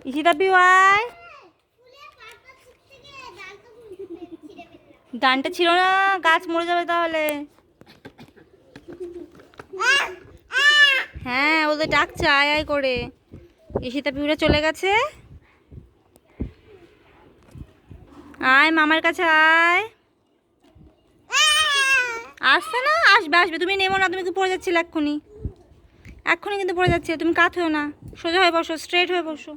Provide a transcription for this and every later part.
ঈশিতা পিউ আয়। ডানটা ছিল না, গাছ মরে যাবে তাহলে। হ্যাঁ ওদের ডাকছে আয় আয় করে। ঈশিতা পিউরা চলে গেছে। আয় মামার কাছে আয়। আসছে না, আসবে আসবে, তুমি নেমো না, তুমি তো পড়ে যাচ্ছিলে এক্ষুনি। এক্ষুনি কিন্তু পড়ে যাচ্ছে, তুমি কাত হও না, সোজা হয়ে বসো, স্ট্রেট হয়ে বসো।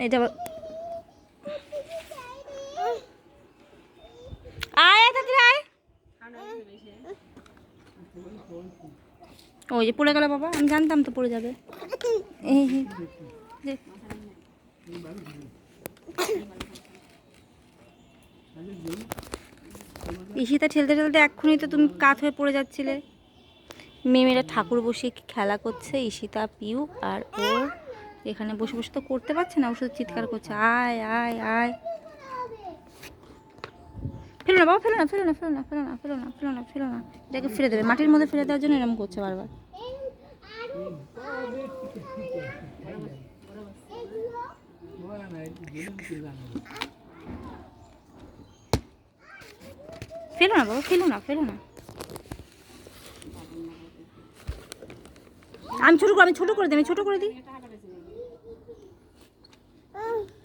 এটা আয় তাড়াতাড়ি আয়। ওই যে পড়ে গেল বাবা, আমি জানতাম তো পড়ে যাবে। এই ঈশিতা ঠেলতে ঠেলতে এক্ষুনি তো তুমি কাত হয়ে পড়ে যাচ্ছিলে। মেয়েরা ঠাকুর বসে খেলা করছে, ঈশিতা পিউ আর ও এখানে বসে বসে তো করতে পারছে না, ও শুধু চিৎকার করছে আয় আয় আয়। ফেলো না বাবা, ফেলো না, ফেলো না, ফেলো না, ফেলো না, ফেলো না, ফেলো না, ফেলো না, এটাকে ফেলে দেবে, মাটির মধ্যে ফেলে দেওয়ার জন্য এরকম করছে বারবার। ফেলো না বাবা, ফেলো না, ফেলো না। আমি ছোট করে দিই, আমি ছোট করে দিই,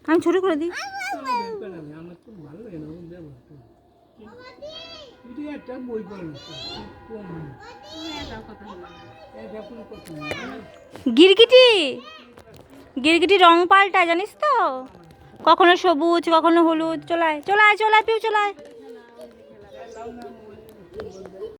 আমি ছোট করে দিই। গিরগিটি, গিরগিটি রং পাল্টায় জানিস তো, কখনো সবুজ কখনো হলুদ। চলায় চলায় চলায় পিউ চলায়।